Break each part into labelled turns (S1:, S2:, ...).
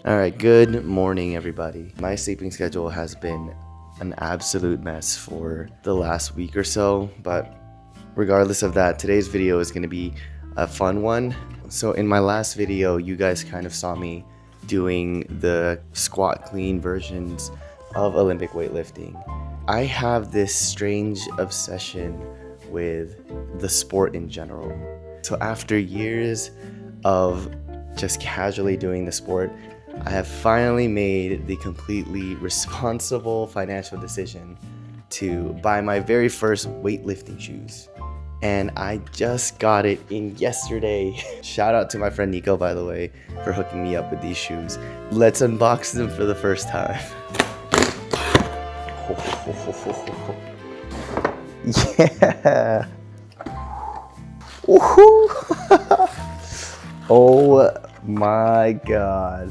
S1: All right, good morning, everybody. My sleeping schedule has been an absolute mess for the last week or so, but regardless of that, today's video is going to be a fun one. So in my last video, you guys kind of saw me doing the squat clean versions of Olympic weightlifting. I have this strange obsession with the sport in general. So after years of just casually doing the sport, I have finally made the completely responsible financial decision to buy my very first weightlifting shoes. And I just got it in yesterday. Shout out to my friend Nico, by the way, for hooking me up with these shoes. Let's unbox them for the first time. Yeah. Woohoo! Oh my god.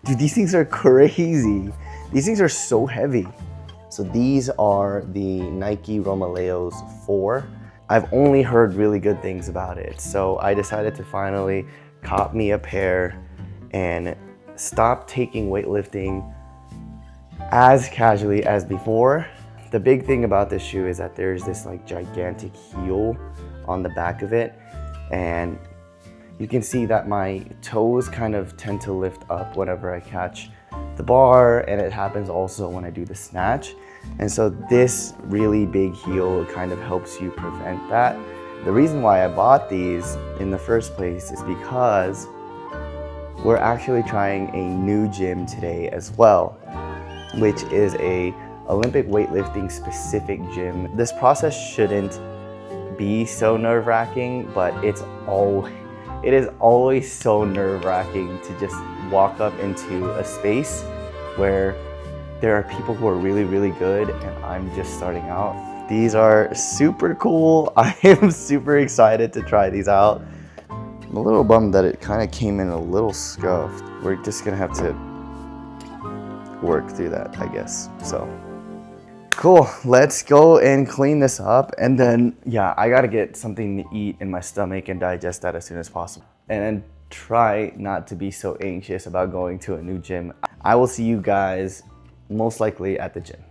S1: Dude, these things are crazy. These things are so heavy. So these are the Nike Romaleos 4. I've only heard really good things about it. So I decided to finally cop me a pair and stop taking weightlifting as casually as before. The big thing about this shoe is that there's this like gigantic heel on the back of it. And you can see that my toes kind of tend to lift up whenever I catch the bar, and it happens also when I do the snatch. And so this really big heel kind of helps you prevent that. The reason why I bought these in the first place is because we're actually trying a new gym today as well, which is a Olympic weightlifting specific gym. This process shouldn't be so nerve-wracking, but it is always so nerve-wracking to just walk up into a space where there are people who are really, really good and I'm just starting out. These are super cool. I am super excited to try these out. I'm a little bummed that it kind of came in a little scuffed. We're just gonna have to work through that, I guess. So cool, let's go and clean this up, and then yeah, I gotta get something to eat in my stomach and digest that as soon as possible, and then try not to be so anxious about going to a new gym. I will see you guys most likely at the gym.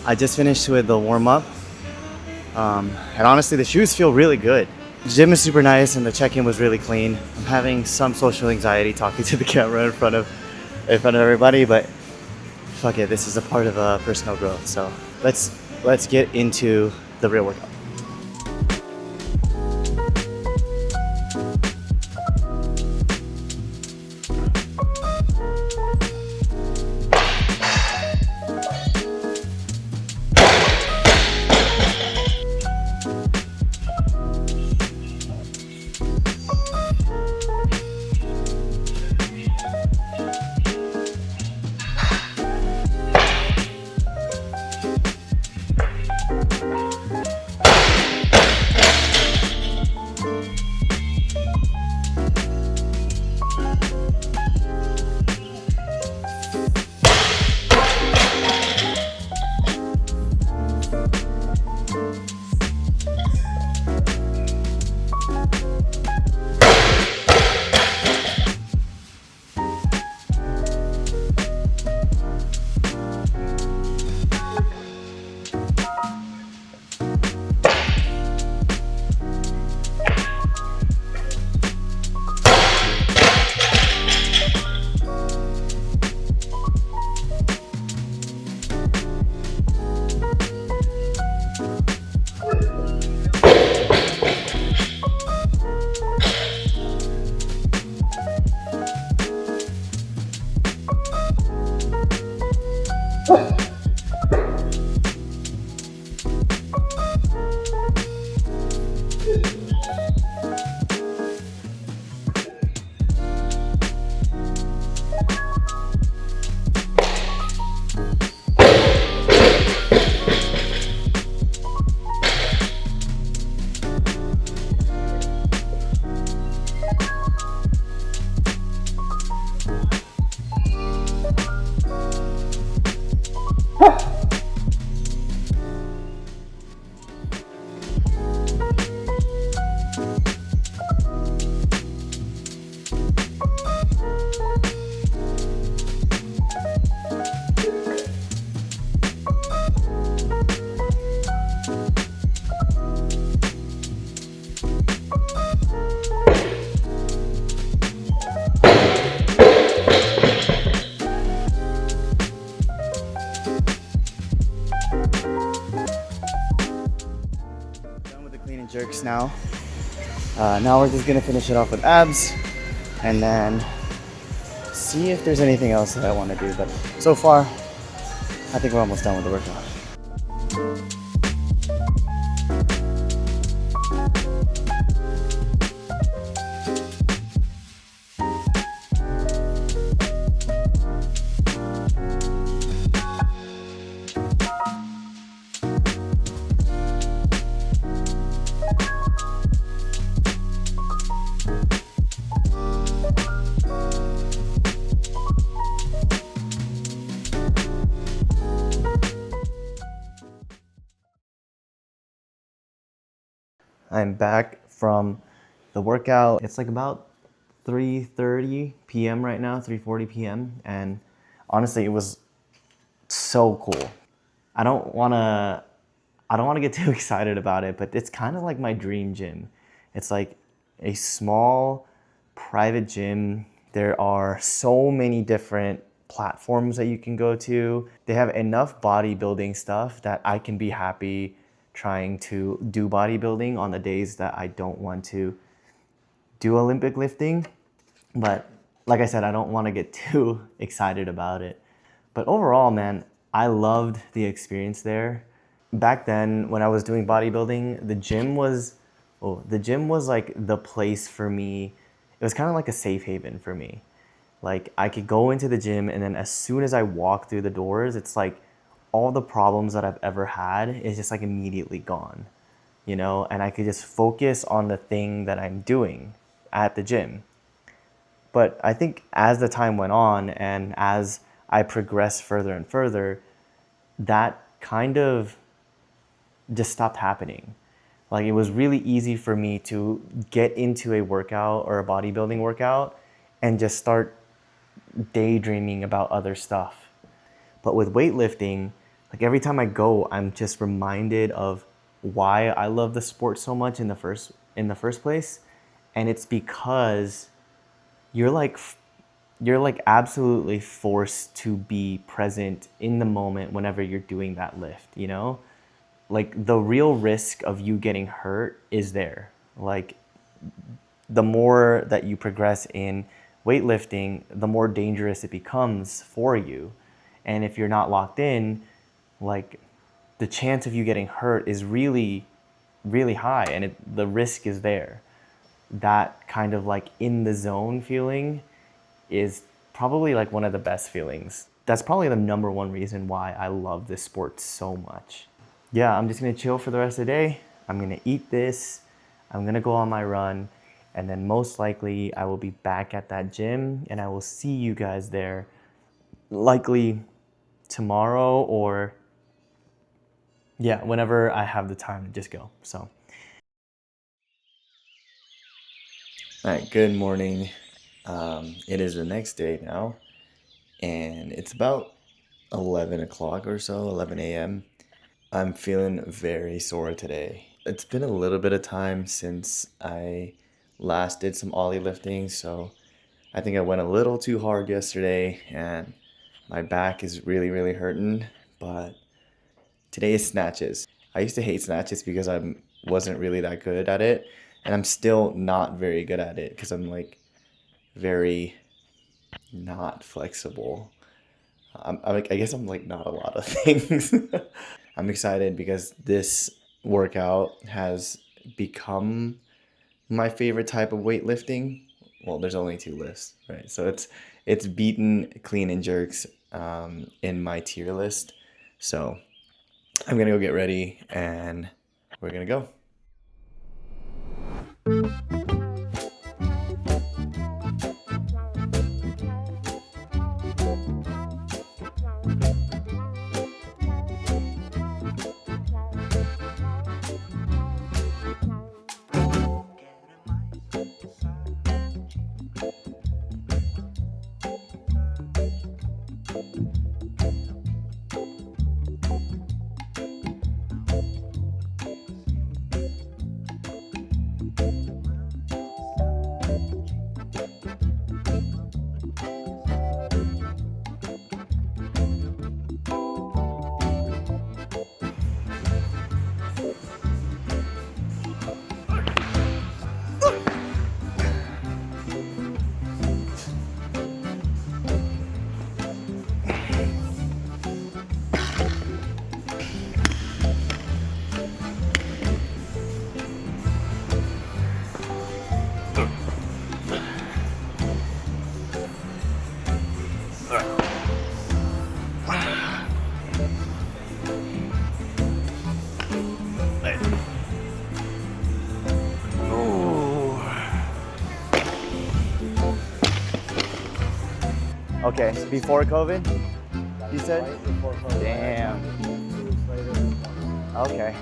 S1: I just finished with the warm-up. And honestly, the shoes feel really good. The gym is super nice and the check-in was really clean. I'm having some social anxiety talking to the camera in front of everybody, but fuck it, this is a part of personal growth. So let's get into the real workout. Jerks now. Now we're just gonna finish it off with abs and then see if there's anything else that I want to do. But so far, I think we're almost done with the workout. I'm back from the workout. It's like about 3:30 p.m. right now, 3:40 p.m. And honestly, it was so cool. I don't wanna get too excited about it, but it's kind of like my dream gym. It's like a small private gym. There are so many different platforms that you can go to. They have enough bodybuilding stuff that I can be happy trying to do bodybuilding on the days that I don't want to do Olympic lifting. But like I said, I don't want to get too excited about it. But overall, man, I loved the experience there. Back then, when I was doing bodybuilding, the gym was like the place for me. It was kind of like a safe haven for me. Like I could go into the gym and then as soon as I walk through the doors, it's like all the problems that I've ever had is just like immediately gone, you know, and I could just focus on the thing that I'm doing at the gym. But I think as the time went on and as I progressed further and further, that kind of just stopped happening. Like it was really easy for me to get into a workout or a bodybuilding workout and just start daydreaming about other stuff. But with weightlifting, Like every time I go, I'm just reminded of why I love the sport so much in the first place, and it's because you're like you're like absolutely forced to be present in the moment whenever you're doing that lift, you know? Like the real risk of you getting hurt is there. Like the more that you progress in weightlifting, the more dangerous it becomes for you. And if you're not locked in, like the chance of you getting hurt is really, really high, and the risk is there. That kind of like in the zone feeling is probably like one of the best feelings. That's probably the number one reason why I love this sport so much. Yeah, I'm just gonna chill for the rest of the day. I'm gonna eat this, I'm gonna go on my run, and then most likely I will be back at that gym and I will see you guys there likely tomorrow or yeah, whenever I have the time to just go. So, all right, good morning. It is the next day now, and it's about 11 o'clock or so, 11 a.m. I'm feeling very sore today. It's been a little bit of time since I last did some ollie lifting, so I think I went a little too hard yesterday and my back is really, really hurting, but today is snatches. I used to hate snatches because I wasn't really that good at it, and I'm still not very good at it because I'm like very not flexible. I guess I'm like not a lot of things. I'm excited because this workout has become my favorite type of weightlifting. Well, there's only two lifts, right? So it's beaten clean and jerks in my tier list. So I'm gonna go get ready and we're gonna go. Okay, so before COVID, you said?
S2: Right before COVID.
S1: Damn.
S2: 2 weeks later.
S1: Okay.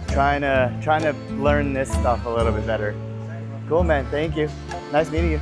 S1: Trying to learn this stuff a little bit better. Cool, man. Thank you. Nice meeting you.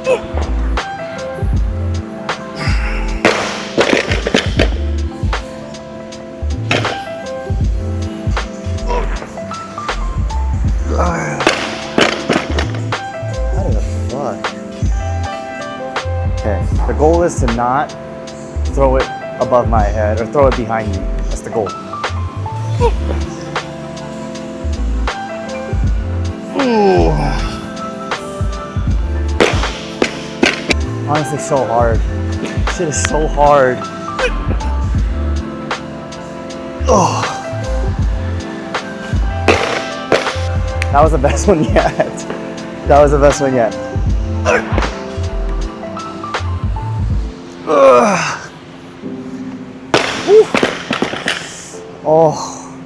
S1: How the fuck? Okay, the goal is to not throw it above my head or throw it behind me. That's the goal. Ooh. Honestly, so hard. Shit is so hard. Oh. That was the best one yet. That was the best one yet. Oh.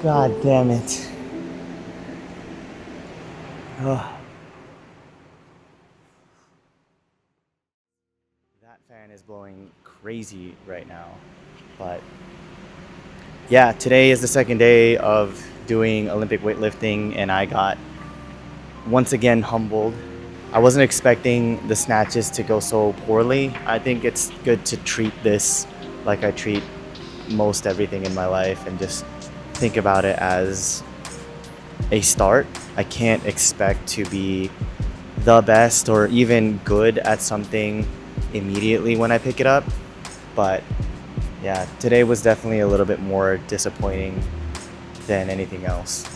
S1: God damn it. Ugh. That fan is blowing crazy right now, but yeah, today is the second day of doing Olympic weightlifting and I got once again humbled. I wasn't expecting the snatches to go so poorly. I think it's good to treat this like I treat most everything in my life and just think about it as a start. I can't expect to be the best or even good at something immediately when I pick it up, but yeah, today was definitely a little bit more disappointing than anything else.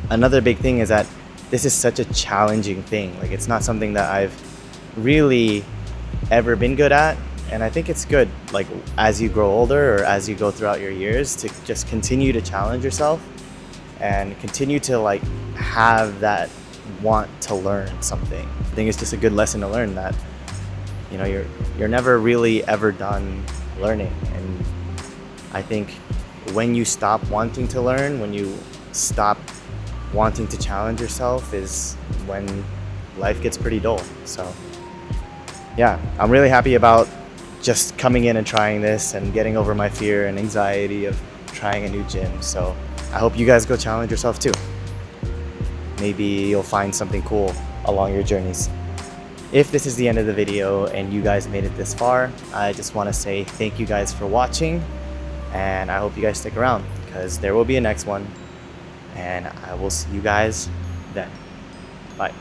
S1: Another big thing is that this is such a challenging thing. Like, it's not something that I've really ever been good at, and I think it's good, like, as you grow older or as you go throughout your years, to just continue to challenge yourself and continue to like have that want to learn something. I think it's just a good lesson to learn that, you know, you're never really ever done learning. And I think when you stop wanting to learn, when you stop wanting to challenge yourself, is when life gets pretty dull. So yeah, I'm really happy about just coming in and trying this and getting over my fear and anxiety of trying a new gym. So I hope you guys go challenge yourself too. Maybe you'll find something cool along your journeys. If this is the end of the video and you guys made it this far, I just want to say thank you guys for watching, and I hope you guys stick around because there will be a next one, and I will see you guys then. Bye.